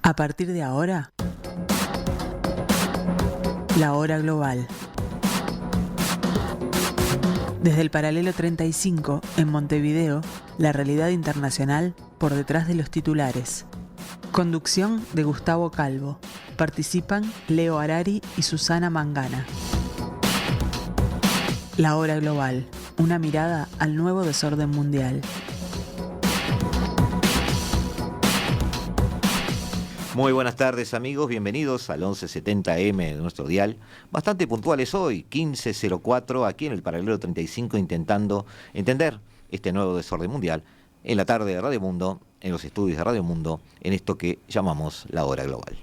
A partir de ahora, la hora global. Desde el paralelo 35, en Montevideo, la realidad internacional por detrás de los titulares. Conducción de Gustavo Calvo. Participan Leo Harari y Susana Mangana. La hora global. Una mirada al nuevo desorden mundial. Muy buenas tardes, amigos, bienvenidos al 1170M de nuestro dial. Bastante puntuales hoy, 15:04, aquí en el paralelo 35, intentando entender este nuevo desorden mundial en la tarde de Radio Mundo, en los estudios de Radio Mundo, en esto que llamamos la hora global.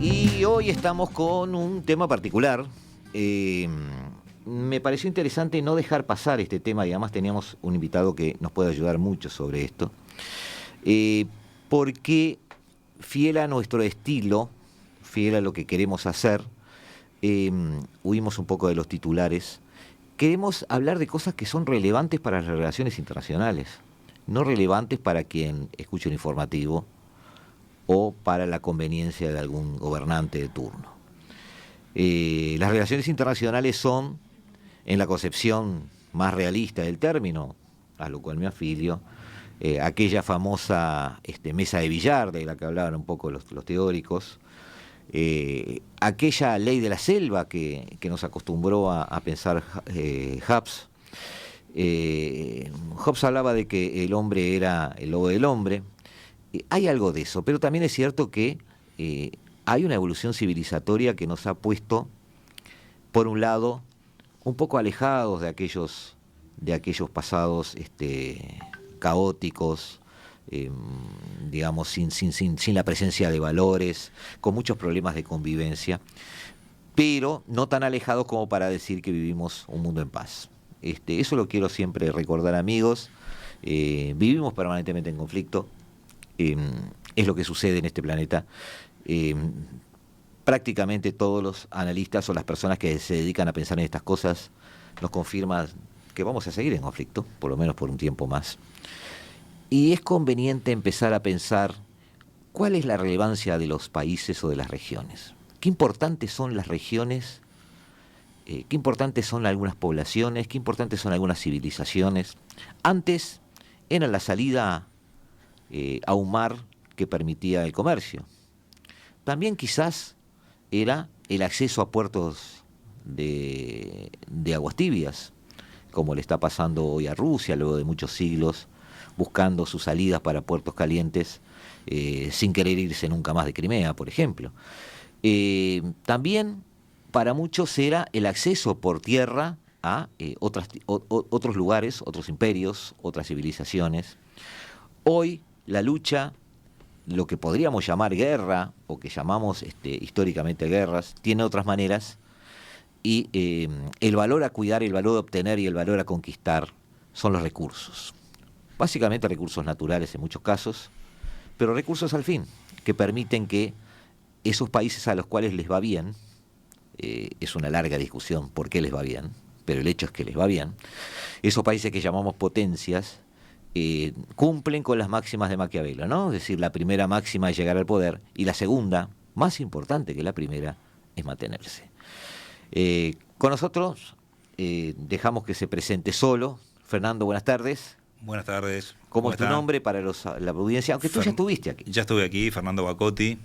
Y hoy estamos con un tema particular. Me pareció interesante no dejar pasar este tema y además teníamos un invitado que nos puede ayudar mucho sobre esto, porque fiel a nuestro estilo, fiel a lo que queremos hacer, huimos un poco de los titulares. Queremos hablar de cosas que son relevantes para las relaciones internacionales, no relevantes para quien escuche un informativo o para la conveniencia de algún gobernante de turno. Las relaciones internacionales son, en la concepción más realista del término, a lo cual me afilio, aquella famosa mesa de billar de la que hablaban un poco los teóricos, aquella ley de la selva que nos acostumbró a pensar Hobbes. Hobbes hablaba de que el hombre era el lobo del hombre. Hay algo de eso, pero también es cierto que hay una evolución civilizatoria que nos ha puesto, por un lado, un poco alejados de aquellos pasados caóticos, digamos, sin la presencia de valores, con muchos problemas de convivencia, pero no tan alejados como para decir que vivimos un mundo en paz. Eso lo quiero siempre recordar, amigos. Vivimos permanentemente en conflicto, es lo que sucede en este planeta. Prácticamente todos los analistas o las personas que se dedican a pensar en estas cosas nos confirman que vamos a seguir en conflicto, por lo menos por un tiempo más. Y es conveniente empezar a pensar cuál es la relevancia de los países o de las regiones. Qué importantes son las regiones, qué importantes son algunas poblaciones, qué importantes son algunas civilizaciones. Antes era la salida a un mar que permitía el comercio. También quizás era el acceso a puertos de aguas tibias, como le está pasando hoy a Rusia, luego de muchos siglos, buscando sus salidas para puertos calientes, sin querer irse nunca más de Crimea, por ejemplo. También para muchos era el acceso por tierra a otros lugares, otros imperios, otras civilizaciones. Hoy la lucha, lo que podríamos llamar guerra, o que llamamos históricamente guerras, tiene otras maneras, y el valor a cuidar, el valor a obtener y el valor a conquistar son los recursos. Básicamente recursos naturales en muchos casos, pero recursos al fin, que permiten que esos países a los cuales les va bien, es una larga discusión por qué les va bien, pero el hecho es que les va bien, esos países que llamamos potencias, cumplen con las máximas de Maquiavelo, ¿no? Es decir, la primera máxima es llegar al poder y la segunda, más importante que la primera, es mantenerse. Con nosotros dejamos que se presente solo. Fernando, buenas tardes. Buenas tardes. ¿Cómo es tu nombre para la audiencia? Aunque tú ya estuviste aquí. Ya estuve aquí, Fernando Bacotti.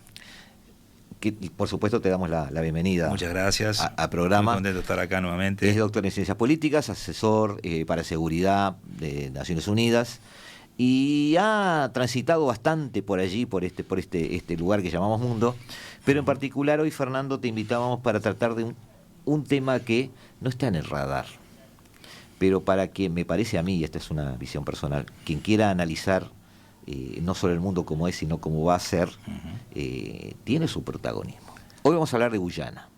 Que, por supuesto, te damos la bienvenida. Muchas gracias. A programa. Muy contento de estar acá nuevamente. Es doctor en Ciencias Políticas, asesor para seguridad de Naciones Unidas, y ha transitado bastante por allí, por este lugar que llamamos mundo, pero en particular hoy, Fernando, te invitábamos para tratar de un tema que no está en el radar, pero para que, me parece a mí, y esta es una visión personal, quien quiera analizar no solo el mundo como es, sino cómo va a ser, tiene su protagonismo. Hoy vamos a hablar de Guyana.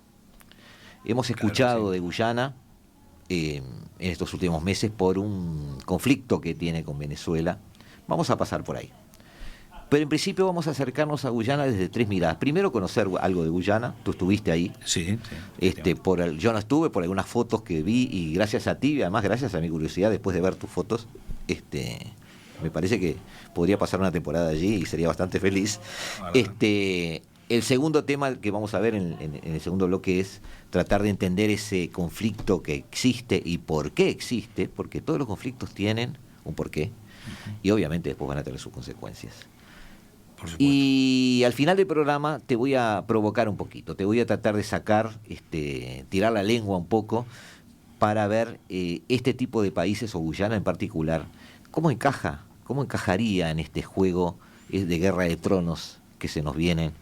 Hemos escuchado de Guyana en estos últimos meses por un conflicto que tiene con Venezuela. Vamos a pasar por ahí. Pero en principio vamos a acercarnos a Guyana desde 3 miradas. Primero conocer algo de Guyana, tú estuviste ahí. Sí. Yo no estuve, por algunas fotos que vi, y gracias a ti, además gracias a mi curiosidad después de ver tus fotos, me parece que podría pasar una temporada allí y sería bastante feliz. El segundo tema que vamos a ver en el segundo bloque es tratar de entender ese conflicto que existe y por qué existe, porque todos los conflictos tienen un porqué y obviamente después van a tener sus consecuencias. Por supuesto. Y al final del programa te voy a provocar un poquito, te voy a tratar de sacar, tirar la lengua un poco para ver este tipo de países, o Guyana en particular, cómo encajaría en este juego de Guerra de Tronos que se nos vienen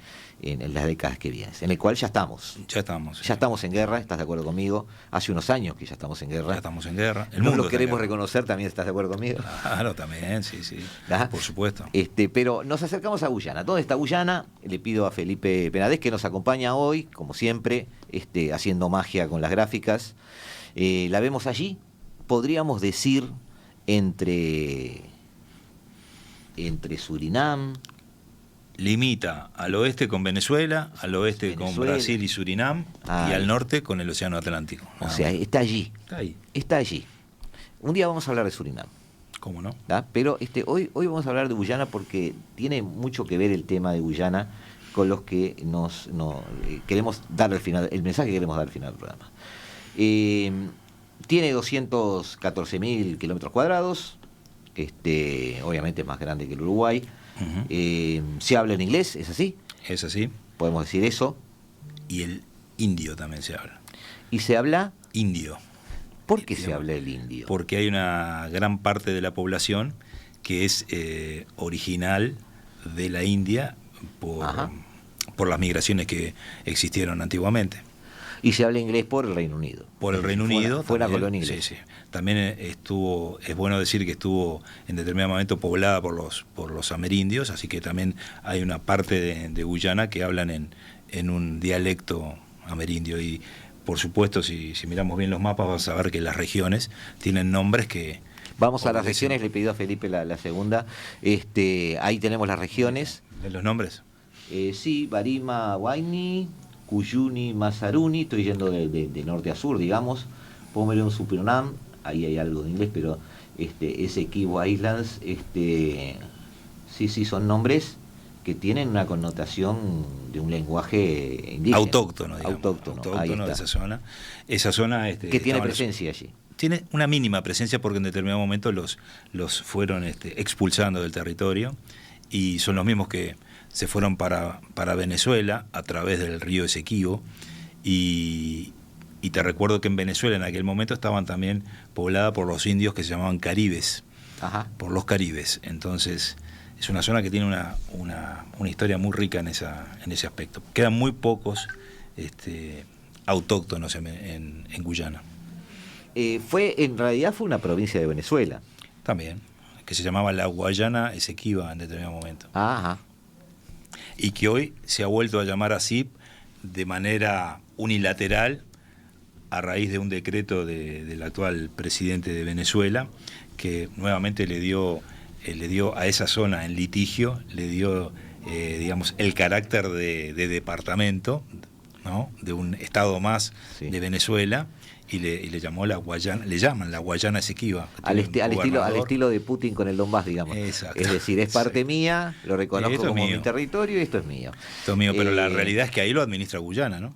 en las décadas que vienen, en el cual ya estamos. Ya estamos. Ya estamos en guerra, ¿estás de acuerdo conmigo? Hace unos años que ya estamos en guerra. Ya estamos en guerra. El No mundo lo está en queremos guerra. reconocer, también estás de acuerdo conmigo. Claro, también, sí. ¿Ah? Por supuesto. Pero nos acercamos a Guyana. ¿Dónde está Guyana? Le pido a Felipe Penades, que nos acompaña hoy, como siempre, haciendo magia con las gráficas. La vemos allí, podríamos decir, entre Surinam. Limita al oeste con Venezuela, al oeste con Brasil y Surinam, y al norte con el Océano Atlántico. O sea, está allí. Está ahí. Está allí. Un día vamos a hablar de Surinam. ¿Cómo no? ¿Da? Pero hoy vamos a hablar de Guyana porque tiene mucho que ver el tema de Guyana con los que queremos dar al final, el mensaje que queremos dar al final del programa. Tiene 214.000 kilómetros cuadrados, obviamente es más grande que el Uruguay. Se habla en inglés, ¿es así? Es así. Podemos decir eso. Y el indio también se habla. ¿Y se habla? Indio. ¿Por qué se habla el indio? Porque hay una gran parte de la población que es original de la India por las migraciones que existieron antiguamente. Y se habla inglés por el Reino Unido. Por el Reino Unido. Fue una también, colonia inglesa. Sí. También es bueno decir que estuvo en determinado momento poblada por los amerindios, así que también hay una parte de Guyana que hablan en un dialecto amerindio. Y por supuesto, si miramos bien los mapas, vamos a ver que las regiones tienen nombres que... Vamos a las regiones, le pido a Felipe la segunda. Ahí tenemos las regiones. ¿De los nombres? Sí, Barima, Guayni, Cuyuni, Mazaruni, estoy yendo de norte a sur, digamos. Pomerón, Surinam, ahí hay algo de inglés, pero Essequibo Islands, sí, son nombres que tienen una connotación de un lenguaje indígena. Autóctono, digamos. Autóctono de esa zona. Esa zona... que tiene presencia allí. Tiene una mínima presencia porque en determinado momento los fueron expulsando del territorio, y son los mismos que se fueron para Venezuela a través del río Esequibo, y te recuerdo que en Venezuela en aquel momento estaban también poblada por los indios que se llamaban caribes. Ajá. Por los caribes. Entonces es una zona que tiene una historia muy rica en ese aspecto. Quedan muy pocos autóctonos en Guyana. En realidad fue una provincia de Venezuela. También, que se llamaba la Guayana Esequiba en determinado momento. Ajá. Y que hoy se ha vuelto a llamar así de manera unilateral a raíz de un decreto del actual presidente de Venezuela, que nuevamente le dio a esa zona en litigio, le dio digamos el carácter de departamento, ¿no?, de un estado más, sí, de Venezuela, y le llamó la Guayana, le llaman la Guayana Esequiba. Al estilo de Putin con el Donbass, digamos. Exacto. Es decir, es parte, sí, mía, lo reconozco como mío, mi territorio, y esto es mío. Esto es mío, pero la realidad es que ahí lo administra Guyana, ¿no?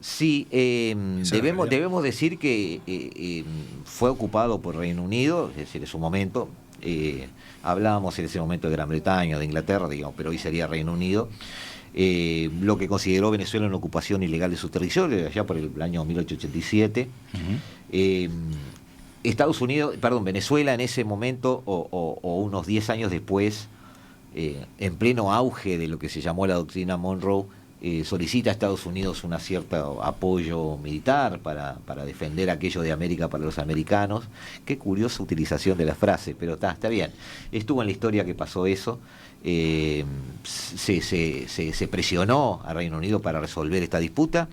Sí, debemos decir que fue ocupado por Reino Unido, es decir, en su momento. Hablábamos en ese momento de Gran Bretaña, de Inglaterra, digamos, pero hoy sería Reino Unido. Lo que consideró Venezuela una ocupación ilegal de su territorio, allá por el año 1887. Venezuela en ese momento, o unos 10 años después, en pleno auge de lo que se llamó la doctrina Monroe, solicita a Estados Unidos un cierto apoyo militar para defender aquello de América para los americanos. Qué curiosa utilización de la frase, pero está bien. Estuvo en la historia que pasó eso. Se presionó a Reino Unido para resolver esta disputa.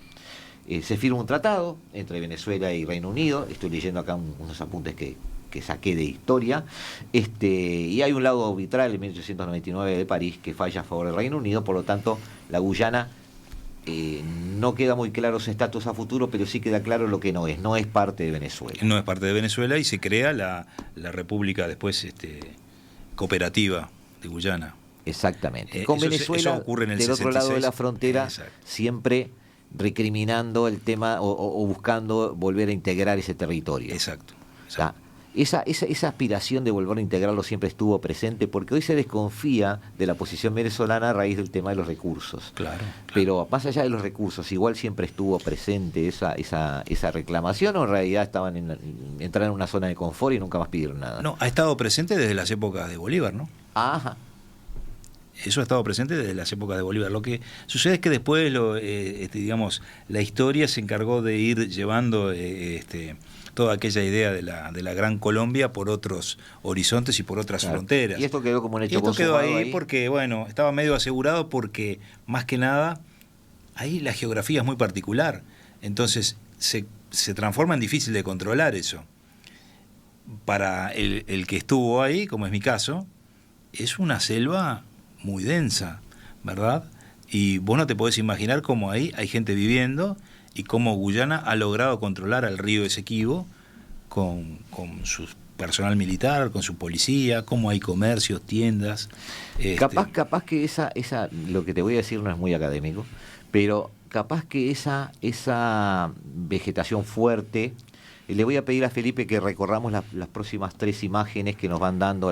Se firma un tratado entre Venezuela y Reino Unido. Estoy leyendo acá unos apuntes que que saqué de historia, y hay un laudo arbitral en 1899 de París que falla a favor del Reino Unido, por lo tanto la Guyana no queda muy claro su estatus a futuro, pero sí queda claro lo que no es parte de Venezuela. No es parte de Venezuela y se crea la república después cooperativa de Guyana. Exactamente. Con eso Venezuela, ocurre en el del otro 66. lado de la frontera, Exacto. siempre recriminando el tema o buscando volver a integrar ese territorio. Exacto. O sea, esa aspiración de volver a integrarlo siempre estuvo presente, porque hoy se desconfía de la posición venezolana a raíz del tema de los recursos. Claro. Pero más allá de los recursos, igual siempre estuvo presente esa reclamación, o en realidad entraron en una zona de confort y nunca más pidieron nada. No, ha estado presente desde las épocas de Bolívar, ¿no? Ajá. Eso ha estado presente desde las épocas de Bolívar. Lo que sucede es que después, digamos, la historia se encargó de ir llevando toda aquella idea de la Gran Colombia por otros horizontes y por otras fronteras. Y esto quedó como un hecho esto quedó consumado ahí porque, bueno, estaba medio asegurado porque, más que nada, ahí la geografía es muy particular. Entonces, se transforma en difícil de controlar eso. Para el que estuvo ahí, como es mi caso, es una selva muy densa, ¿verdad? Y vos no te podés imaginar cómo ahí hay gente viviendo y cómo Guyana ha logrado controlar al río Esequibo con su personal militar, con su policía, cómo hay comercios, tiendas. Capaz que esa, lo que te voy a decir no es muy académico, pero capaz que esa vegetación fuerte. Le voy a pedir a Felipe que recorramos las próximas 3 imágenes que nos van dando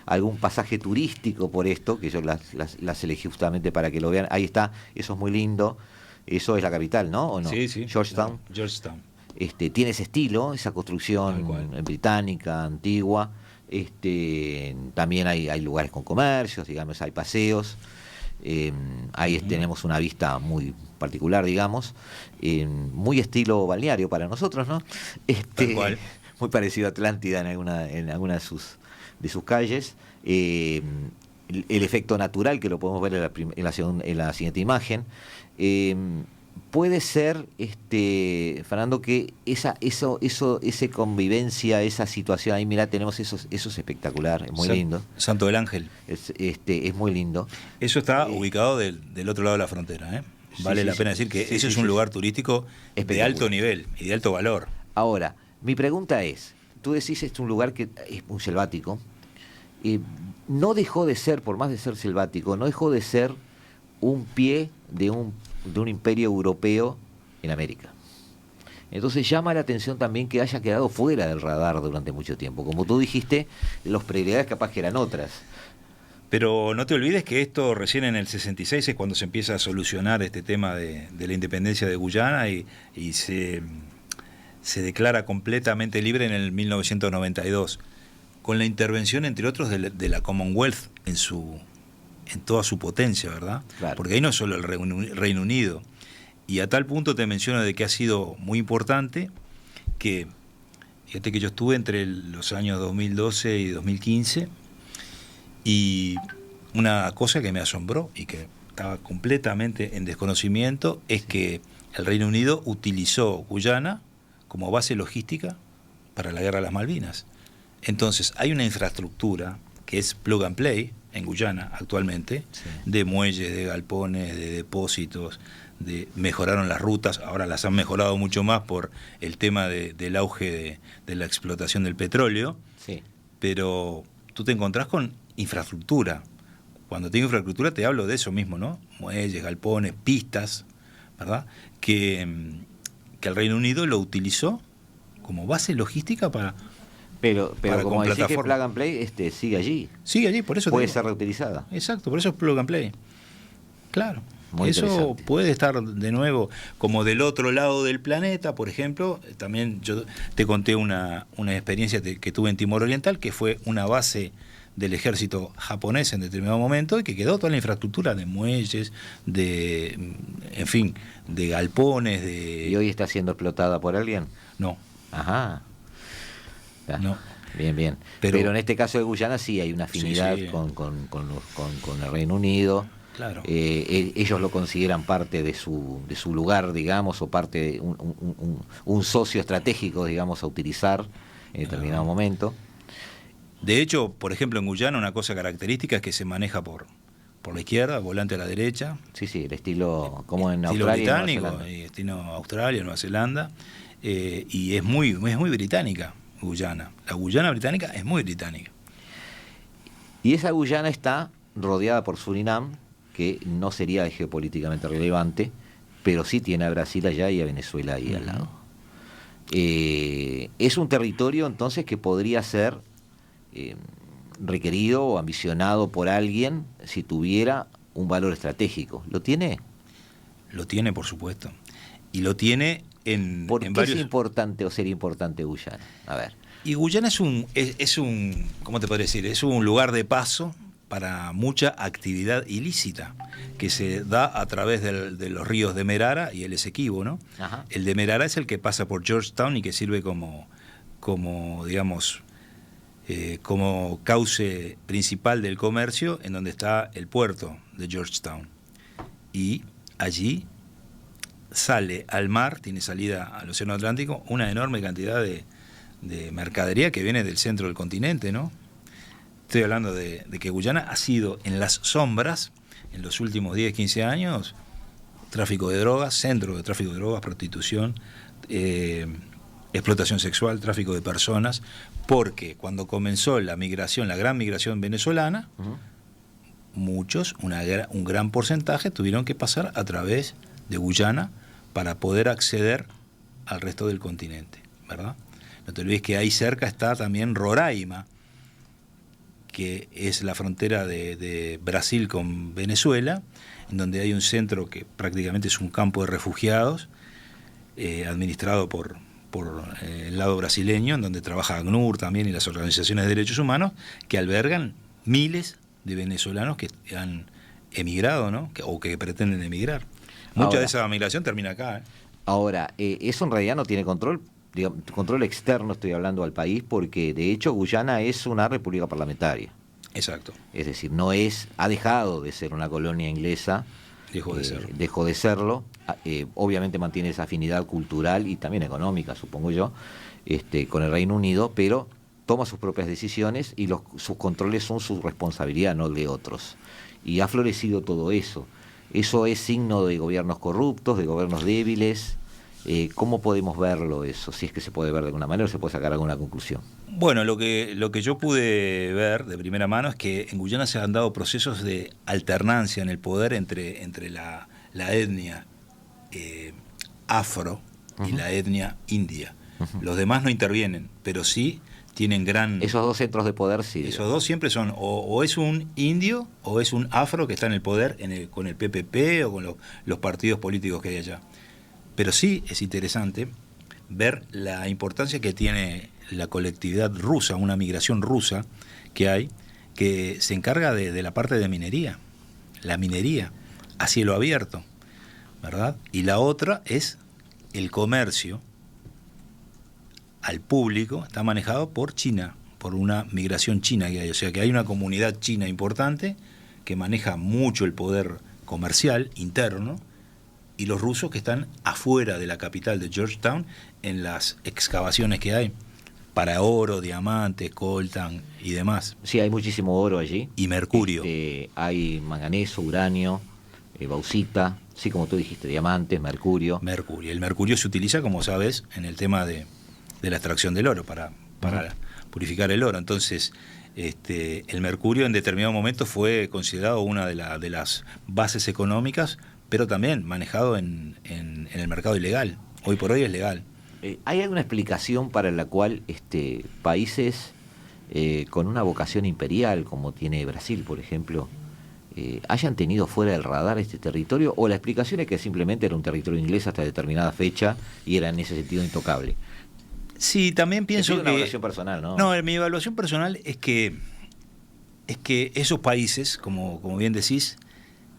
algún pasaje turístico por esto, que yo las elegí justamente para que lo vean. Ahí está, eso es muy lindo. Eso es la capital, ¿no? ¿O no? Sí. Georgetown. No, Georgetown. Tiene ese estilo, esa construcción británica, antigua. También hay lugares con comercios, digamos, hay paseos. Ahí tenemos una vista muy particular, digamos, muy estilo balneario para nosotros, ¿no? Tal cual. Muy parecido a Atlántida en alguna de sus calles. El efecto natural, que lo podemos ver en la siguiente imagen. Puede ser, Fernando, que esa convivencia, esa situación ahí, mirá, tenemos eso es espectacular, es muy lindo. Santo del Ángel. Es muy lindo. Eso está ubicado del otro lado de la frontera, ¿eh? Vale la pena decir que ese es un lugar turístico de alto nivel y de alto valor. Ahora, mi pregunta es, tú decís es un lugar que es muy selvático, no dejó de ser, por más de ser selvático, no dejó de ser un pie de un imperio europeo en América. Entonces llama la atención también que haya quedado fuera del radar durante mucho tiempo. Como tú dijiste, las prioridades capaz que eran otras. Pero no te olvides que esto recién en el 66 es cuando se empieza a solucionar este tema de la independencia de Guyana y se declara completamente libre en el 1992, con la intervención, entre otros, de la Commonwealth en toda su potencia, ¿verdad? Claro. Porque ahí no es solo el Reino Unido. Y a tal punto te menciono de que ha sido muy importante que, fíjate que yo estuve entre los años 2012 y 2015, y una cosa que me asombró y que estaba completamente en desconocimiento es que el Reino Unido utilizó Guyana como base logística para la Guerra de las Malvinas. Entonces hay una infraestructura que es plug and play en Guyana actualmente, de muelles, de galpones, de depósitos, mejoraron las rutas, ahora las han mejorado mucho más por el tema del auge de la explotación del petróleo, pero tú te encontrás con infraestructura. Cuando te digo infraestructura te hablo de eso mismo, ¿no? Muelles, galpones, pistas, ¿verdad? Que el Reino Unido lo utilizó como base logística para como decís que plug and play sigue allí. Sigue allí, por eso puede ser reutilizada. Exacto, por eso es plug and play. Claro. Muy eso puede estar de nuevo como del otro lado del planeta, por ejemplo. También yo te conté una experiencia que tuve en Timor Oriental, que fue una base del ejército japonés en determinado momento y que quedó toda la infraestructura de muelles, de galpones, ¿Y hoy está siendo explotada por alguien? No. Ajá. Ya. No. Bien. Pero en este caso de Guyana sí hay una afinidad con el Reino Unido. Claro. Ellos lo consideran parte de su lugar, digamos, o parte de un socio estratégico, digamos, a utilizar. en determinado momento. De hecho, por ejemplo, en Guyana una cosa característica es que se maneja por la izquierda, volante a la derecha. Sí, el estilo como en estilo Australia británico, y Nueva Zelanda. estilo Australia, Nueva Zelanda, y es muy británica Guyana. La Guyana británica es muy británica. Y esa Guyana está rodeada por Surinam, que no sería geopolíticamente relevante, pero sí tiene a Brasil allá y a Venezuela ahí al lado. Es un territorio entonces que podría ser requerido o ambicionado por alguien si tuviera un valor estratégico. ¿Lo tiene? Lo tiene, por supuesto. Y lo tiene ¿Por en qué varios... es importante o sería importante Guyana? A ver. Y Guyana es un, ¿cómo te podría decir? Es un lugar de paso para mucha actividad ilícita que se da a través de los ríos de Merara y el Esequibo, ¿no? Ajá. El de Merara es el que pasa por Georgetown y que sirve como digamos, como cauce principal del comercio, en donde está el puerto de Georgetown. Y allí sale al mar, tiene salida al Océano Atlántico, una enorme cantidad de mercadería que viene del centro del continente, ¿no? Estoy hablando de que Guyana ha sido en las sombras, en los últimos 10, 15 años, tráfico de drogas, centro de tráfico de drogas, prostitución, explotación sexual, tráfico de personas, porque cuando comenzó la migración, la gran migración venezolana, muchos, un gran porcentaje, tuvieron que pasar a través de Guyana para poder acceder al resto del continente, ¿verdad? No te olvides que ahí cerca está también Roraima, que es la frontera de Brasil con Venezuela, en donde hay un centro que prácticamente es un campo de refugiados, administrado por el lado brasileño, en donde trabaja ACNUR también y las organizaciones de derechos humanos, que albergan miles de venezolanos que han emigrado, ¿no? O que pretenden emigrar. Mucha de esa migración termina acá, ¿eh? Ahora, eso en realidad no tiene control, digamos, control externo, estoy hablando al país, porque de hecho Guyana es una república parlamentaria. Exacto. Es decir, ha dejado de ser una colonia inglesa. Dejó de serlo. Dejó de serlo. Obviamente mantiene esa afinidad cultural y también económica, supongo yo, con el Reino Unido, pero toma sus propias decisiones y sus controles son su responsabilidad, no de otros. Y ha florecido todo eso. Eso es signo de gobiernos corruptos, de gobiernos débiles. ¿Cómo podemos verlo eso? Si es que se puede ver de alguna manera o se puede sacar alguna conclusión. Bueno, lo que yo pude ver de primera mano es que en Guyana se han dado procesos de alternancia en el poder entre la etnia afro y la etnia india. Los demás no intervienen, pero sí tienen gran... Esos dos centros de poder, sí. Esos dos siempre son, o es un indio o es un afro que está en el poder con el PPP o con los partidos políticos que hay allá. Pero sí es interesante ver la importancia que tiene la colectividad rusa, una migración rusa que hay, que se encarga de la parte de minería, la minería a cielo abierto, ¿verdad? Y la otra es el comercio al público, está manejado por China, por una migración china que hay. O sea que hay una comunidad china importante que maneja mucho el poder comercial interno, y los rusos que están afuera de la capital de Georgetown en las excavaciones que hay para oro, diamantes, coltan y demás. Sí, hay muchísimo oro allí. Y mercurio. Hay manganeso, uranio, bauxita, sí, como tú dijiste, diamantes, mercurio. Mercurio. El mercurio se utiliza, como sabes, en el tema de la extracción del oro, para purificar el oro. Entonces, el mercurio en determinado momento fue considerado una de las bases económicas, pero también manejado en el mercado ilegal. Hoy por hoy es legal. ¿Hay alguna explicación para la cual países con una vocación imperial, como tiene Brasil, por ejemplo, hayan tenido fuera del radar este territorio? ¿O la explicación es que simplemente era un territorio inglés hasta determinada fecha y era en ese sentido intocable? Sí, también pienso que... una evaluación personal, ¿no? No, mi evaluación personal es que esos países, como bien decís,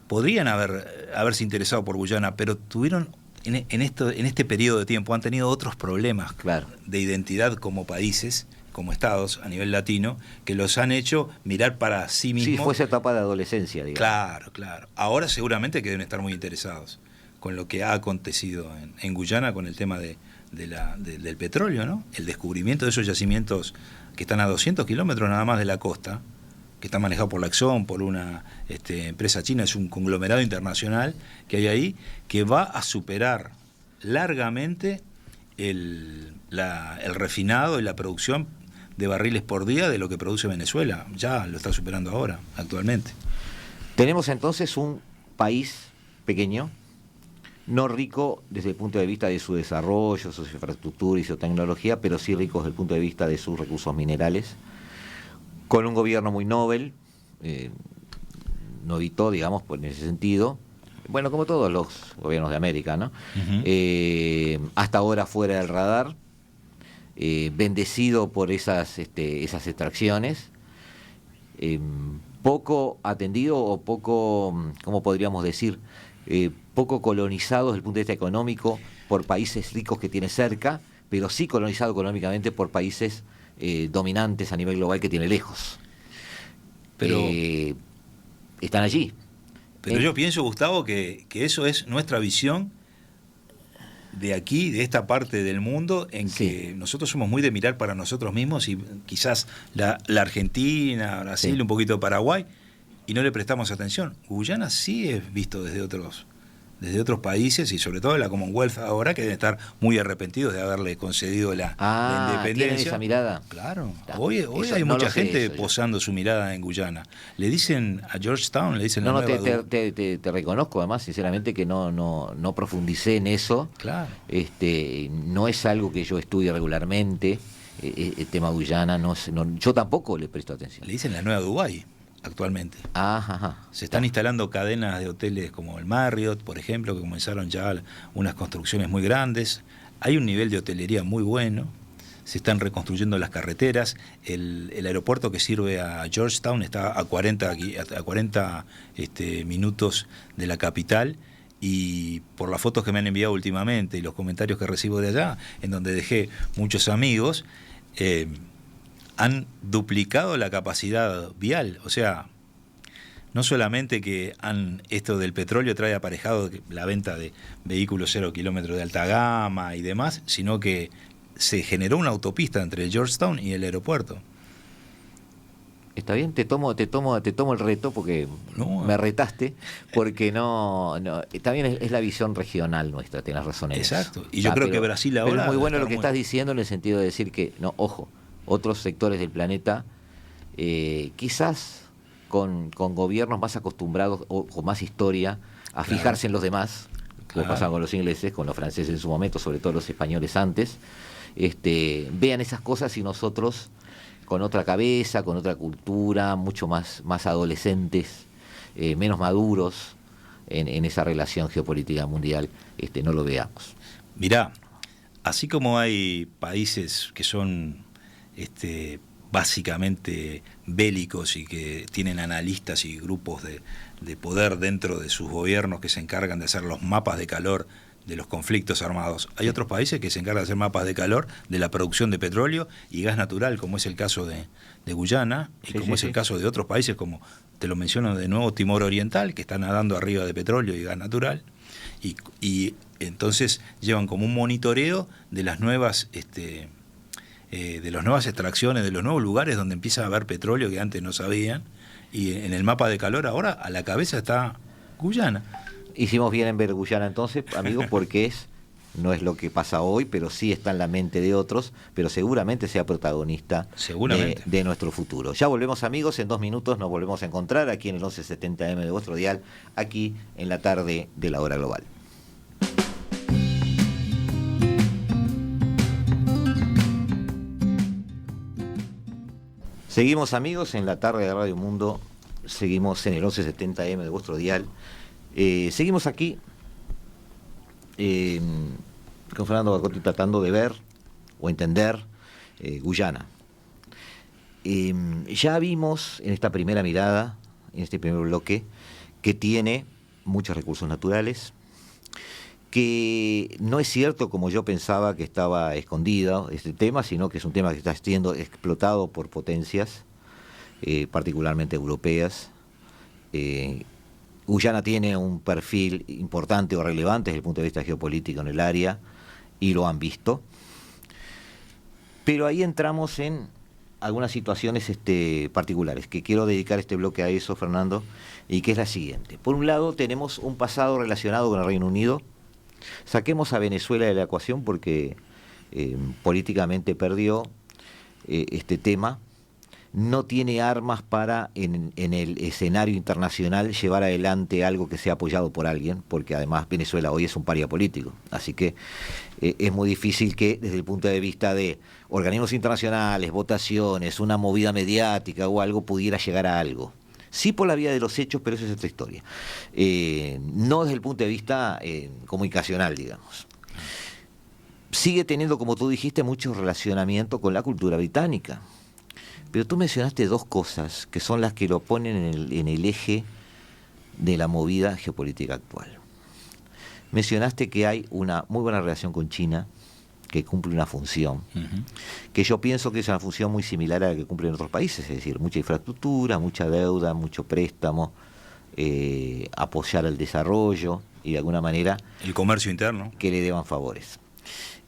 podrían haberse interesado por Guyana, pero tuvieron en este periodo de tiempo, han tenido otros problemas, claro, de identidad como países, como estados a nivel latino, que los han hecho mirar para sí mismos. Sí, fue esa etapa de adolescencia, digamos. Claro. Ahora seguramente que deben estar muy interesados con lo que ha acontecido en Guyana, con el tema de del petróleo, ¿no? El descubrimiento de esos yacimientos que están a 200 kilómetros nada más de la costa, que está manejado por la Exxon, por una empresa china, es un conglomerado internacional que hay ahí, que va a superar largamente el refinado y la producción de barriles por día de lo que produce Venezuela. Ya lo está superando ahora, actualmente. Tenemos entonces un país pequeño, no rico desde el punto de vista de su desarrollo, su infraestructura y su tecnología, pero sí rico desde el punto de vista de sus recursos minerales, con un gobierno muy novel, novito, digamos, pues en ese sentido, bueno, como todos los gobiernos de América, ¿no? Hasta ahora fuera del radar, bendecido por esas extracciones, poco atendido o poco, ¿cómo podríamos decir? Poco colonizado desde el punto de vista económico por países ricos que tiene cerca, pero sí colonizado económicamente por países dominantes a nivel global que tiene lejos. Pero están allí. Pero yo pienso, Gustavo, que eso es nuestra visión de aquí, de esta parte del mundo, en que nosotros somos muy de mirar para nosotros mismos y quizás la Argentina, Brasil, un poquito Paraguay, y no le prestamos atención. Guyana sí es visto desde otros países y sobre todo la Commonwealth ahora, que deben estar muy arrepentidos de haberle concedido la independencia. ¿Tienen esa mirada? Claro. Hoy hay mucha gente posando su mirada en Guyana. Le dicen a Georgetown, le dicen te reconozco además, sinceramente, que no profundicé en eso. Claro. No es algo que yo estudie regularmente. El tema Guyana, yo tampoco le presto atención. Le dicen la nueva Dubái. Actualmente. Ajá. Se están instalando cadenas de hoteles como el Marriott, por ejemplo, que comenzaron ya unas construcciones muy grandes. Hay un nivel de hotelería muy bueno. Se están reconstruyendo las carreteras. El aeropuerto que sirve a Georgetown está a 40 minutos de la capital. Y por las fotos que me han enviado últimamente y los comentarios que recibo de allá, en donde dejé muchos amigos, han duplicado la capacidad vial. O sea, no solamente que esto del petróleo trae aparejado la venta de vehículos 0 kilómetros de alta gama y demás, sino que se generó una autopista entre Georgetown y el aeropuerto. Está bien, te tomo el reto porque me retaste, porque no también es la visión regional nuestra, tenés razón en eso. Exacto, y yo creo que Brasil ahora... Pero es muy bueno lo que estás diciendo en el sentido de decir que, ojo, otros sectores del planeta, quizás con gobiernos más acostumbrados o con más historia a fijarse en los demás, como pasaba con los ingleses, con los franceses en su momento, sobre todo los españoles antes, vean esas cosas y nosotros con otra cabeza, con otra cultura, mucho más adolescentes, menos maduros en esa relación geopolítica mundial, no lo veamos. Mirá, así como hay países que son básicamente bélicos y que tienen analistas y grupos de poder dentro de sus gobiernos que se encargan de hacer los mapas de calor de los conflictos armados. Hay otros países que se encargan de hacer mapas de calor de la producción de petróleo y gas natural, como es el caso de Guyana, y como es el caso de otros países, como te lo menciono de nuevo, Timor Oriental, que está nadando arriba de petróleo y gas natural, y entonces llevan como un monitoreo de las nuevas extracciones, de los nuevos lugares donde empieza a haber petróleo que antes no sabían, y en el mapa de calor ahora a la cabeza está Guyana. Hicimos bien en ver Guyana entonces, amigos, porque no es lo que pasa hoy, pero sí está en la mente de otros, pero seguramente sea protagonista de nuestro futuro. Ya volvemos, amigos, en 2 minutos nos volvemos a encontrar aquí en el 1170M de vuestro dial, aquí en la tarde de la hora global. Seguimos, amigos, en la tarde de Radio Mundo, seguimos en el 1170M de vuestro dial. Seguimos aquí con Fernando Bacotti tratando de ver o entender Guyana. Ya vimos en esta primera mirada, en este primer bloque, que tiene muchos recursos naturales, que no es cierto como yo pensaba que estaba escondido este tema, sino que es un tema que está siendo explotado por potencias, particularmente europeas. Guyana tiene un perfil importante o relevante desde el punto de vista geopolítico en el área y lo han visto. Pero ahí entramos en algunas situaciones particulares, que quiero dedicar este bloque a eso, Fernando, y que es la siguiente. Por un lado, tenemos un pasado relacionado con el Reino Unido. Saquemos a Venezuela de la ecuación porque políticamente perdió este tema. No tiene armas para, en el escenario internacional, llevar adelante algo que sea apoyado por alguien, porque además Venezuela hoy es un paria político. Así que es muy difícil que, desde el punto de vista de organismos internacionales, votaciones, una movida mediática o algo, pudiera llegar a algo. Sí por la vía de los hechos, pero esa es otra historia. No desde el punto de vista comunicacional, digamos. Sigue teniendo, como tú dijiste, mucho relacionamiento con la cultura británica. Pero tú mencionaste dos cosas que son las que lo ponen en el eje de la movida geopolítica actual. Mencionaste que hay una muy buena relación con China, que cumple una función, que yo pienso que es una función muy similar a la que cumplen otros países, es decir, mucha infraestructura, mucha deuda, mucho préstamo, apoyar el desarrollo y de alguna manera... El comercio interno. Que le deban favores.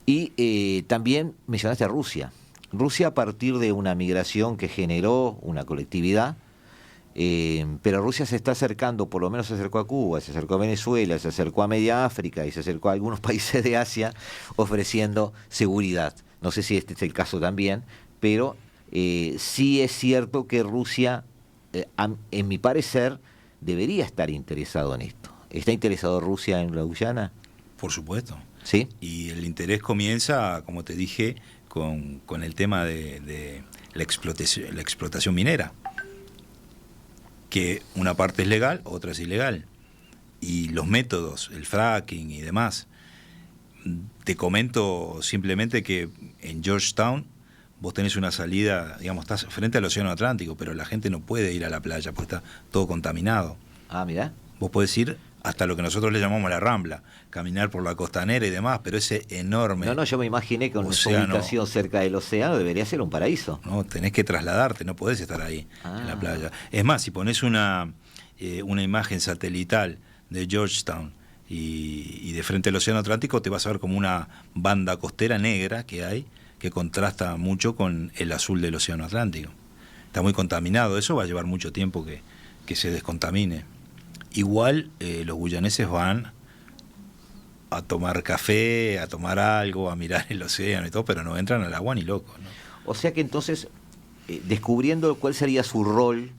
Y también mencionaste a Rusia. Rusia, a partir de una migración que generó una colectividad, pero Rusia se está acercando, por lo menos se acercó a Cuba, se acercó a Venezuela, se acercó a Media África y se acercó a algunos países de Asia ofreciendo seguridad. No sé si este es el caso también, pero sí es cierto que Rusia, en mi parecer, debería estar interesado en esto. ¿Está interesado Rusia en la Guyana? Por supuesto. ¿Sí? Y el interés comienza, como te dije, con el tema de la explotación minera, que una parte es legal, otra es ilegal, y los métodos, el fracking y demás. Te comento simplemente que en Georgetown vos tenés una salida, digamos, estás frente al océano Atlántico, pero la gente no puede ir a la playa porque está todo contaminado. Ah, mirá. Vos podés ir hasta lo que nosotros le llamamos la Rambla, caminar por la costanera y demás, pero ese enorme... No, yo me imaginé que con su ubicación cerca del océano debería ser un paraíso. No, tenés que trasladarte, no podés estar ahí en la playa. Es más, si pones una imagen satelital de Georgetown y de frente al océano Atlántico, te vas a ver como una banda costera negra que hay, que contrasta mucho con el azul del océano Atlántico. Está muy contaminado, eso va a llevar mucho tiempo que se descontamine. Igual los guyaneses van a tomar café, a tomar algo, a mirar el océano y todo, pero no entran al agua ni locos, ¿no? O sea que entonces, descubriendo cuál sería su rol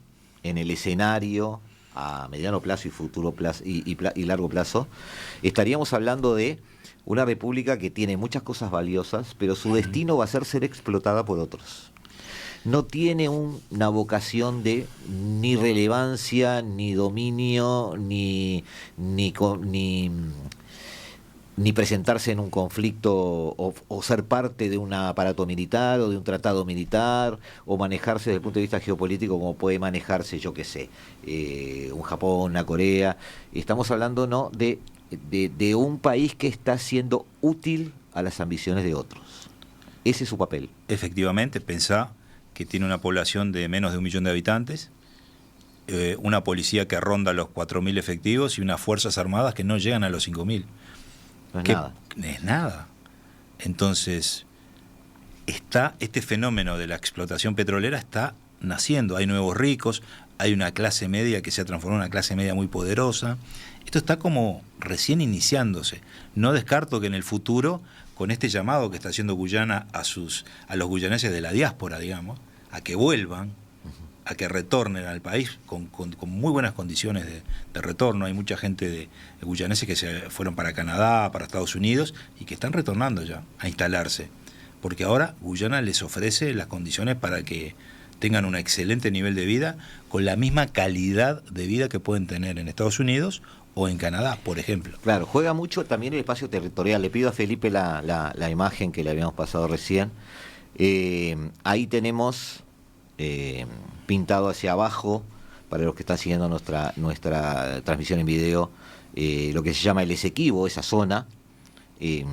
en el escenario a mediano plazo y futuro plazo y largo plazo, estaríamos hablando de una república que tiene muchas cosas valiosas, pero su destino va a ser explotada por otros. No tiene una vocación de ni relevancia, ni dominio, ni presentarse en un conflicto o ser parte de un aparato militar o de un tratado militar o manejarse desde el punto de vista geopolítico como puede manejarse, yo qué sé, un Japón, una Corea. Estamos hablando, ¿no?, de un país que está siendo útil a las ambiciones de otros. Ese es su papel. Efectivamente, pensá que tiene una población de menos de 1 millón de habitantes, una policía que ronda los 4.000 efectivos y unas fuerzas armadas que no llegan a los 5.000. No es nada. Es nada. Entonces, este fenómeno de la explotación petrolera está naciendo. Hay nuevos ricos, hay una clase media que se ha transformado en una clase media muy poderosa. Esto está como recién iniciándose. No descarto que en el futuro, con este llamado que está haciendo Guyana a los guyaneses de la diáspora, digamos, a que vuelvan, a que retornen al país con muy buenas condiciones de retorno. Hay mucha gente de guyaneses que se fueron para Canadá, para Estados Unidos, y que están retornando ya a instalarse. Porque ahora Guyana les ofrece las condiciones para que tengan un excelente nivel de vida con la misma calidad de vida que pueden tener en Estados Unidos o en Canadá, por ejemplo. Claro, juega mucho también el espacio territorial. Le pido a Felipe la imagen que le habíamos pasado recién. Ahí tenemos pintado hacia abajo, para los que están siguiendo nuestra transmisión en video, lo que se llama el Esequibo, esa zona, que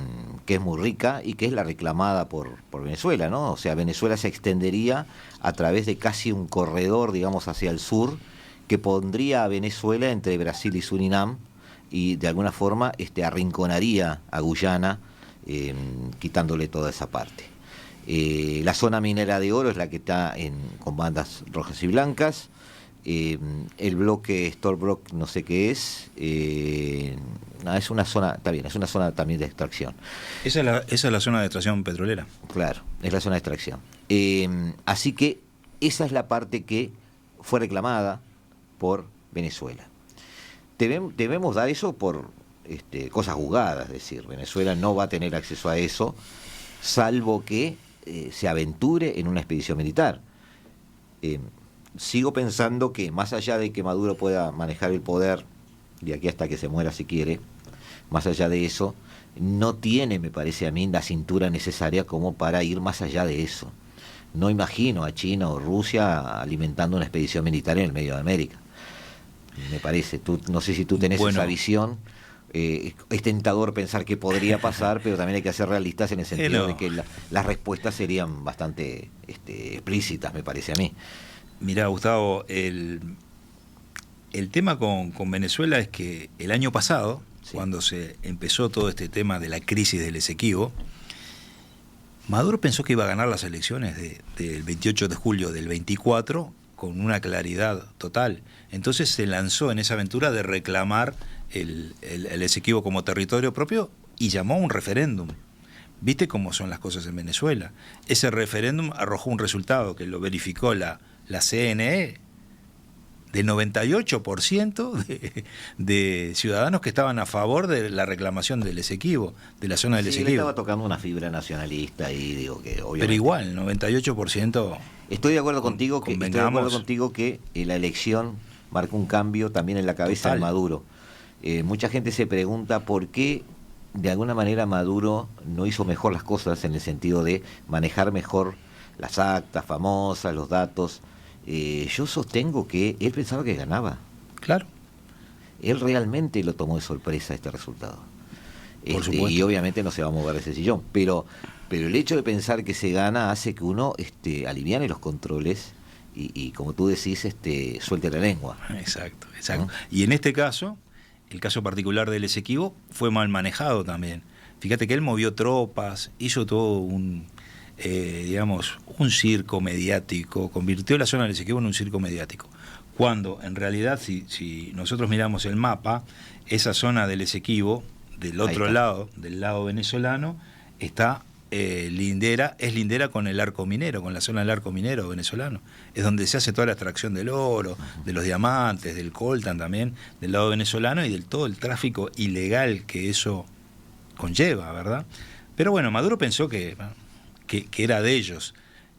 es muy rica y que es la reclamada por Venezuela, ¿no? O sea, Venezuela se extendería a través de casi un corredor, digamos, hacia el sur, que pondría a Venezuela entre Brasil y Surinam y de alguna forma arrinconaría a Guyana quitándole toda esa parte. La zona minera de oro es la que está con bandas rojas y blancas. El bloque Storbrook no sé qué es. Es una zona, está bien, es una zona también de extracción. Esa es la zona de extracción petrolera. Claro, es la zona de extracción. Así que esa es la parte que fue reclamada por Venezuela. Debemos dar eso por cosas jugadas, es decir, Venezuela no va a tener acceso a eso, salvo que se aventure en una expedición militar. Sigo pensando que más allá de que Maduro pueda manejar el poder de aquí hasta que se muera si quiere, más allá de eso, no tiene, me parece a mí, la cintura necesaria como para ir más allá de eso. No imagino a China o Rusia alimentando una expedición militar en el medio de América. Me parece, no sé si tú tenés esa visión. Es tentador pensar que podría pasar, pero también hay que ser realistas en el sentido de que las respuestas serían bastante explícitas, me parece a mí. Mirá, Gustavo, el tema con Venezuela es que el año pasado, cuando se empezó todo este tema de la crisis del Esequibo, Maduro pensó que iba a ganar las elecciones del 28 de julio del 24 con una claridad total. Entonces se lanzó en esa aventura de reclamar el Esequibo como territorio propio y llamó a un referéndum. ¿Viste cómo son las cosas en Venezuela? Ese referéndum arrojó un resultado que lo verificó la CNE, del 98% de ciudadanos que estaban a favor de la reclamación del Esequibo, de la zona del Esequibo. Le estaba tocando una fibra nacionalista y digo que obviamente... Pero igual, 98%... Estoy de acuerdo contigo que la elección marcó un cambio también en la cabeza de Maduro. Mucha gente se pregunta por qué de alguna manera Maduro no hizo mejor las cosas en el sentido de manejar mejor las actas famosas, los datos. Yo sostengo que él pensaba que ganaba. Claro. Él realmente lo tomó de sorpresa este resultado. Por supuesto. Y obviamente no se va a mover de ese sillón, pero el hecho de pensar que se gana hace que uno aliviane los controles y como tú decís, suelte la lengua. Exacto. Y en este caso, el caso particular del Esequibo fue mal manejado también. Fíjate que él movió tropas, hizo todo un circo mediático, convirtió la zona del Esequibo en un circo mediático. Cuando en realidad, si nosotros miramos el mapa, esa zona del Esequibo, del otro lado, del lado venezolano, está lindera con el arco minero, con la zona del arco minero venezolano. Es donde se hace toda la extracción del oro, de los diamantes, del coltan también, del lado venezolano y del todo el tráfico ilegal que eso conlleva, ¿verdad? Pero bueno, Maduro pensó que era de ellos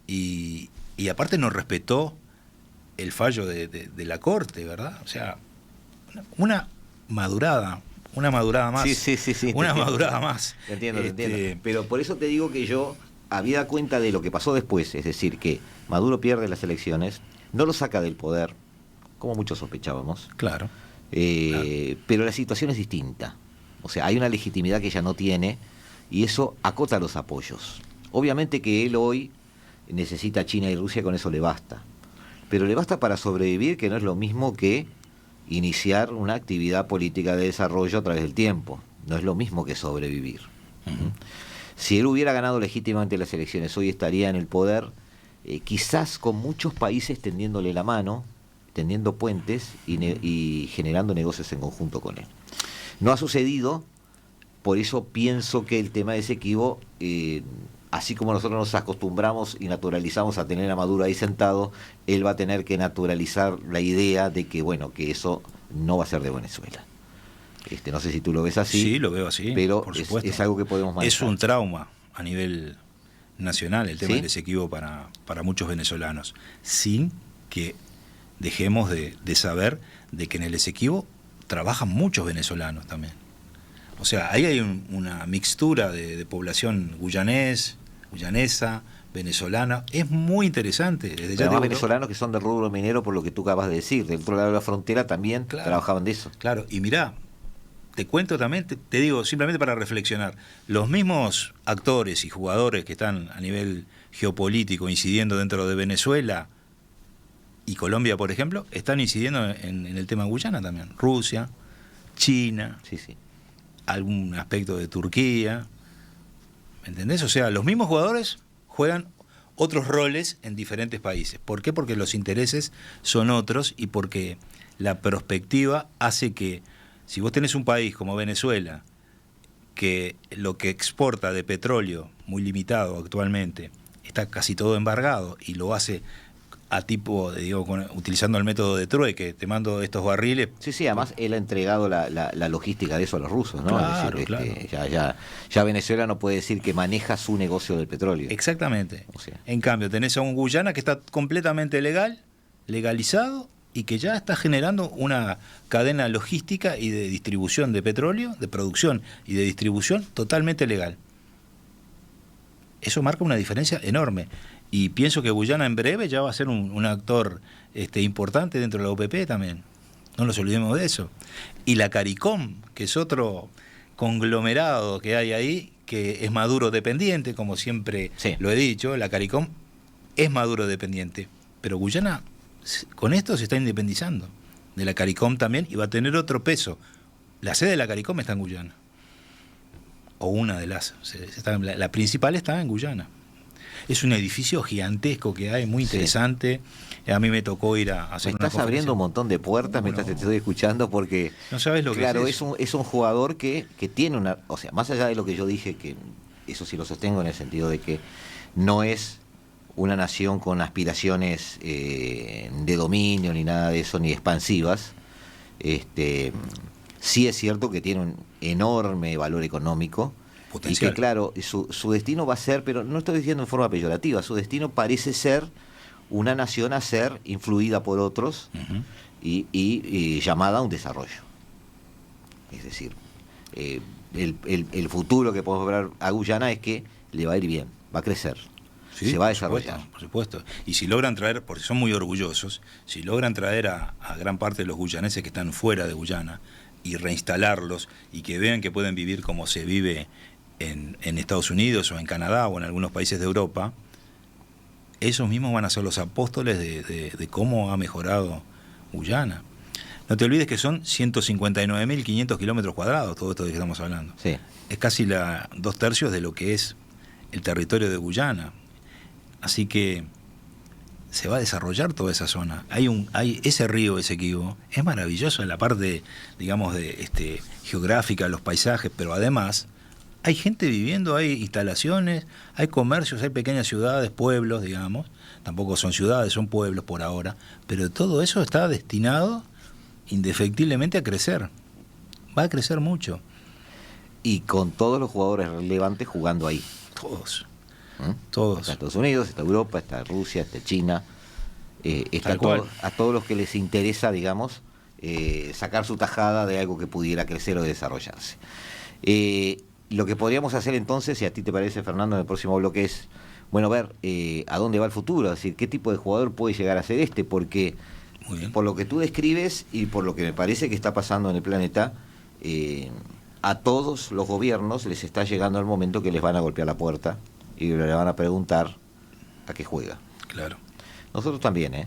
y aparte no respetó el fallo de la Corte, ¿verdad? O sea, una madurada más. Sí. Una madurada más. Te entiendo. Pero por eso te digo que yo había dado cuenta de lo que pasó después, es decir, que Maduro pierde las elecciones, no lo saca del poder, como muchos sospechábamos. Claro. Pero la situación es distinta. O sea, hay una legitimidad que ella no tiene y eso acota los apoyos. Obviamente que él hoy necesita a China y Rusia, con eso le basta. Pero le basta para sobrevivir, que no es lo mismo que iniciar una actividad política de desarrollo a través del tiempo. No es lo mismo que sobrevivir. Uh-huh. Si él hubiera ganado legítimamente las elecciones, hoy estaría en el poder, quizás con muchos países tendiéndole la mano, tendiendo puentes y generando negocios en conjunto con él. No ha sucedido, por eso pienso que el tema de Esequibo, así como nosotros nos acostumbramos y naturalizamos a tener a Maduro ahí sentado, él va a tener que naturalizar la idea de que, bueno, que eso no va a ser de Venezuela. No sé si tú lo ves así. Sí, lo veo así, pero por supuesto. Es algo que podemos manejar. Es un trauma a nivel nacional el tema ¿Sí? del Esequibo para muchos venezolanos, sin que dejemos de saber de que en el Esequibo trabajan muchos venezolanos también. O sea, ahí hay una mixtura de población guyanesa, venezolana. Es muy interesante. Desde ya venezolanos que son del rubro minero, por lo que tú acabas de decir. Del otro lado de la frontera también trabajaban de eso. Claro, y mirá, te cuento también, te digo simplemente para reflexionar, los mismos actores y jugadores que están a nivel geopolítico incidiendo dentro de Venezuela y Colombia, por ejemplo, están incidiendo en el tema Guyana también. Rusia, China, sí. algún aspecto de Turquía. ¿Me entendés? O sea, los mismos jugadores juegan otros roles en diferentes países. ¿Por qué? Porque los intereses son otros y porque la perspectiva hace que, si vos tenés un país como Venezuela, que lo que exporta de petróleo, muy limitado actualmente, está casi todo embargado y lo hace a tipo, utilizando el método de trueque, te mando estos barriles. Sí, además él ha entregado la logística de eso a los rusos, ¿no? Claro, es decir, claro. Ya Venezuela no puede decir que maneja su negocio del petróleo. Exactamente. O sea. En cambio, tenés a un Guyana que está completamente legalizado, y que ya está generando una cadena logística y de distribución de petróleo, de producción y de distribución totalmente legal. Eso marca una diferencia enorme. Y pienso que Guyana en breve ya va a ser un actor importante dentro de la OPP también. No nos olvidemos de eso. Y la CARICOM, que es otro conglomerado que hay ahí, que es Maduro dependiente, como siempre lo he dicho, la CARICOM es Maduro dependiente. Pero Guyana, con esto se está independizando de la CARICOM también y va a tener otro peso. La sede de la CARICOM está en Guyana. O una de las. La principal está en Guyana. Es un edificio gigantesco que hay, muy interesante. Sí. A mí me tocó ir a hacer una estás abriendo un montón de puertas mientras te estoy escuchando, porque no sabes lo claro, que es un jugador que tiene una... O sea, más allá de lo que yo dije, que eso sí lo sostengo en el sentido de que no es una nación con aspiraciones de dominio ni nada de eso, ni expansivas. Sí es cierto que tiene un enorme valor económico. Potencial. Y que claro, su destino va a ser, pero no estoy diciendo en forma peyorativa, su destino parece ser una nación a ser influida por otros y llamada a un desarrollo. Es decir, el futuro que podemos ver a Guyana es que le va a ir bien, va a crecer, se va a desarrollar. Por supuesto. Y si logran traer, porque son muy orgullosos, si logran traer a gran parte de los guyaneses que están fuera de Guyana y reinstalarlos y que vean que pueden vivir como se vive en Estados Unidos o en Canadá o en algunos países de Europa, esos mismos van a ser los apóstoles de cómo ha mejorado Guyana. No te olvides que son 159.500 kilómetros cuadrados, todo esto de que estamos hablando. Sí. Es casi 2/3 de lo que es el territorio de Guyana. Así que se va a desarrollar toda esa zona. Hay ese río Esequibo, es maravilloso en la parte, digamos, geográfica, los paisajes, pero además hay gente viviendo, hay instalaciones, hay comercios, hay pequeñas ciudades, pueblos, digamos. Tampoco son ciudades, son pueblos por ahora. Pero todo eso está destinado indefectiblemente a crecer. Va a crecer mucho. Y con todos los jugadores relevantes jugando ahí. Todos. Todos. Está Estados Unidos, está Europa, está Rusia, está China. Está a todos los que les interesa, digamos, sacar su tajada de algo que pudiera crecer o desarrollarse. Lo que podríamos hacer entonces, si a ti te parece, Fernando, en el próximo bloque es, bueno, ver a dónde va el futuro, es decir, qué tipo de jugador puede llegar a ser porque por lo que tú describes y por lo que me parece que está pasando en el planeta, a todos los gobiernos les está llegando el momento que les van a golpear la puerta y le van a preguntar a qué juega. Claro. Nosotros también,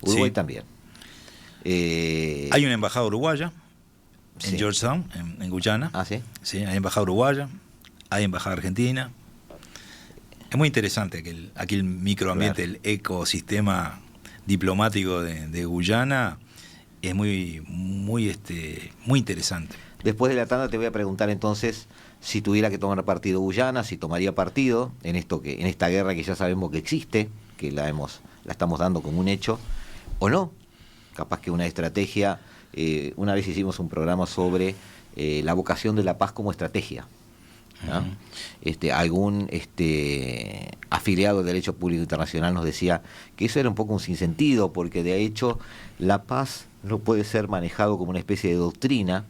Uruguay también. Hay una embajada uruguaya en Georgetown, en Guyana. Ah, sí. Sí, hay embajada uruguaya, hay embajada argentina. Es muy interesante aquí el microambiente, claro. El ecosistema diplomático de Guyana es muy interesante. Después de la tanda te voy a preguntar entonces si tuviera que tomar partido Guyana, si tomaría partido en esta guerra que ya sabemos que existe, que la estamos dando como un hecho, o no. Capaz que una estrategia. Una vez hicimos un programa sobre la vocación de la paz como estrategia. ¿No? Algún afiliado del Derecho Público Internacional nos decía que eso era un poco un sinsentido, porque de hecho la paz no puede ser manejado como una especie de doctrina,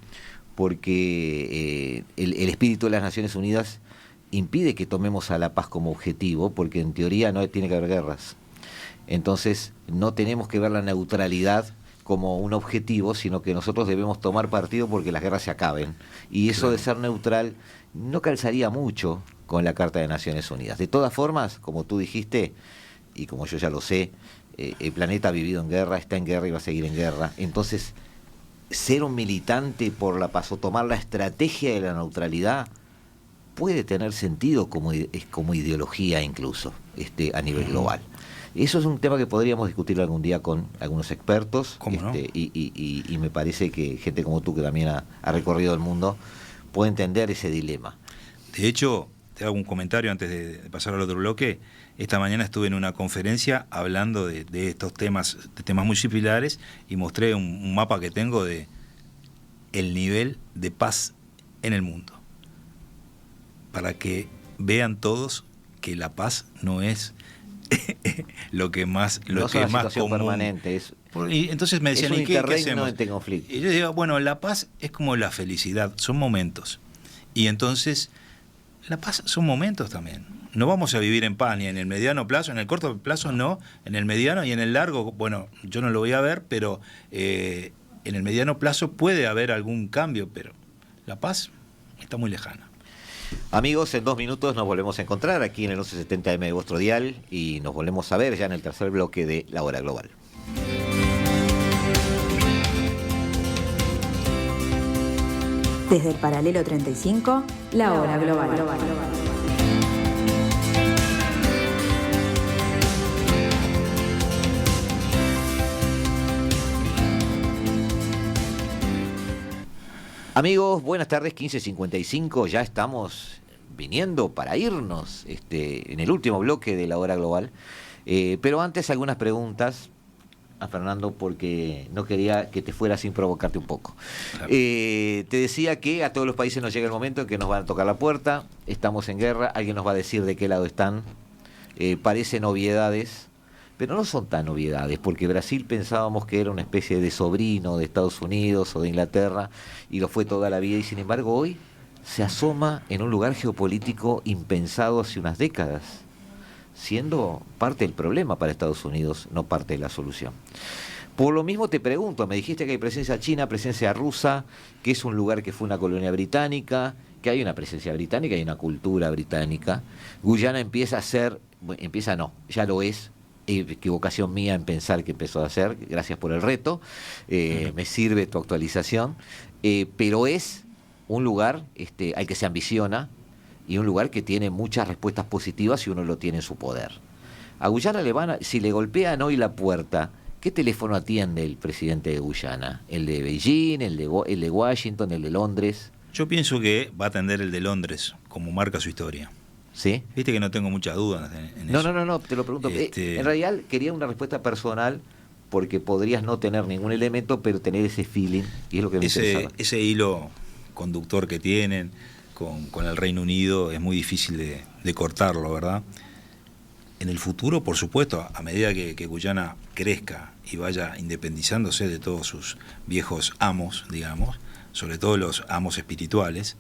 porque el espíritu de las Naciones Unidas impide que tomemos a la paz como objetivo, porque en teoría no tiene que haber guerras. Entonces no tenemos que ver la neutralidad como un objetivo, sino que nosotros debemos tomar partido porque las guerras se acaben. Y eso, claro, de ser neutral no calzaría mucho con la Carta de Naciones Unidas. De todas formas, como tú dijiste, y como yo ya lo sé, el planeta ha vivido en guerra, está en guerra y va a seguir en guerra. Entonces, ser un militante por la paz o tomar la estrategia de la neutralidad puede tener sentido como ideología incluso a nivel global. Eso es un tema que podríamos discutir algún día con algunos expertos. ¿Cómo no? Y me parece que gente como tú, que también ha recorrido el mundo, puede entender ese dilema. De hecho, te hago un comentario antes de pasar al otro bloque. Esta mañana estuve en una conferencia hablando de estos temas, de temas muy similares, y mostré un mapa que tengo de el nivel de paz en el mundo, para que vean todos que la paz no es lo que más No lo que es más situación común. Permanente, Y entonces me decían, es un ¿y qué interregno hacemos? entre conflictos. Y yo digo, bueno, la paz es como la felicidad, son momentos. Y entonces, la paz son momentos también. No vamos a vivir en paz ni en el mediano plazo, en el corto plazo no, en el mediano y en el largo, bueno, yo no lo voy a ver, pero en el mediano plazo puede haber algún cambio, pero la paz está muy lejana. Amigos, en 2 minutos nos volvemos a encontrar aquí en el 1170M de vuestro dial y nos volvemos a ver ya en el tercer bloque de La Hora Global. Desde el paralelo 35, La Hora Global. Amigos, buenas tardes, 15:55, ya estamos viniendo para irnos en el último bloque de La Hora Global, pero antes algunas preguntas a Fernando, porque no quería que te fuera sin provocarte un poco. Claro. Te decía que a todos los países nos llega el momento en que nos van a tocar la puerta, estamos en guerra, alguien nos va a decir de qué lado están, parecen obviedades, pero no son tan obviedades, porque Brasil pensábamos que era una especie de sobrino de Estados Unidos o de Inglaterra, y lo fue toda la vida, y sin embargo hoy se asoma en un lugar geopolítico impensado hace unas décadas, siendo parte del problema para Estados Unidos, no parte de la solución. Por lo mismo te pregunto, me dijiste que hay presencia china, presencia rusa, que es un lugar que fue una colonia británica, que hay una presencia británica, hay una cultura británica. Guyana ya lo es, equivocación mía en pensar que empezó a hacer, gracias por el reto, me sirve tu actualización, pero es un lugar al que se ambiciona y un lugar que tiene muchas respuestas positivas si uno lo tiene en su poder. A Guyana si le golpean hoy la puerta, ¿qué teléfono atiende el presidente de Guyana? ¿El de Beijing, el de Washington, el de Londres? Yo pienso que va a atender el de Londres, como marca su historia. ¿Sí? Viste que no tengo muchas dudas en eso. No, te lo pregunto. En realidad quería una respuesta personal, porque podrías no tener ningún elemento, pero tener ese feeling, y es lo que me interesaba. Ese hilo conductor que tienen con el Reino Unido es muy difícil de cortarlo, ¿verdad? En el futuro, por supuesto, a medida que Guyana crezca y vaya independizándose de todos sus viejos amos, digamos, sobre todo los amos espirituales,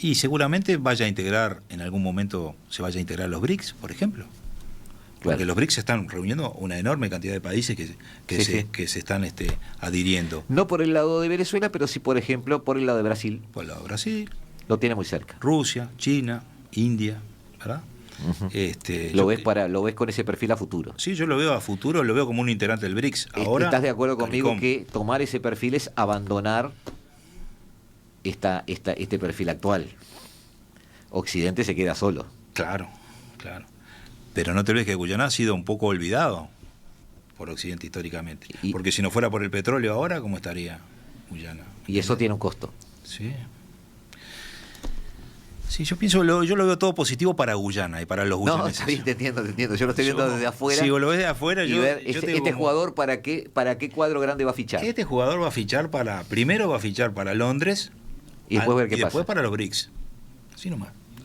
y seguramente vaya a integrar, en algún momento se vaya a integrar los BRICS, por ejemplo. Claro. Porque los BRICS están reuniendo una enorme cantidad de países que se están adhiriendo. No por el lado de Venezuela, pero sí, por ejemplo, por el lado de Brasil. Por el lado de Brasil, Lo tiene muy cerca. Rusia, China, India, ¿verdad? Uh-huh. ¿Lo ves con ese perfil a futuro? Sí, yo lo veo a futuro, lo veo como un integrante del BRICS. Ahora, ¿estás de acuerdo conmigo CARICOM. que tomar ese perfil es abandonar este perfil actual? Occidente se queda solo. Claro. Pero no te olvides que Guyana ha sido un poco olvidado por Occidente históricamente. Porque si no fuera por el petróleo ahora, ¿cómo estaría Guyana? Y eso tiene un costo. Sí. Sí, yo lo veo todo positivo para Guyana y para los guyaneses. No, está bien, te entiendo. Yo lo estoy viendo desde afuera. Si lo ves de afuera, y ver este jugador, ¿para qué cuadro grande va a fichar? Este jugador va a fichar primero va a fichar para Londres y después ver qué pasa. Después para los BRICS.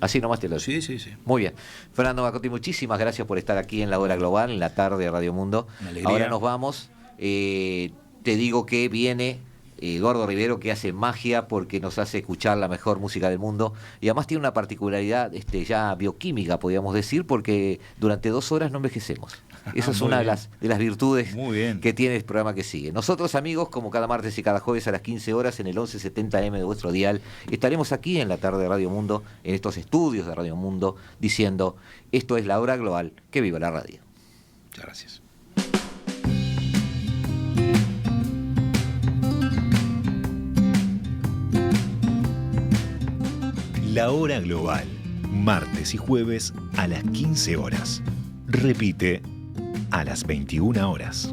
Así nomás te lo digo. Sí. Muy bien. Fernando Bacotti, muchísimas gracias por estar aquí en La Hora Global, en la tarde de Radio Mundo. Ahora nos vamos. Te digo que viene Eduardo Rivero, que hace magia porque nos hace escuchar la mejor música del mundo, y además tiene una particularidad ya bioquímica, podríamos decir, porque durante 2 horas no envejecemos. Esa es una de las virtudes que tiene el programa que sigue. Nosotros, amigos, como cada martes y cada jueves a las 15 horas en el 1170M de vuestro dial, estaremos aquí en la tarde de Radio Mundo, en estos estudios de Radio Mundo, diciendo: esto es La Hora Global, que viva la radio. Muchas gracias. La Hora Global, martes y jueves a las 15 horas. Repite a las 21 horas.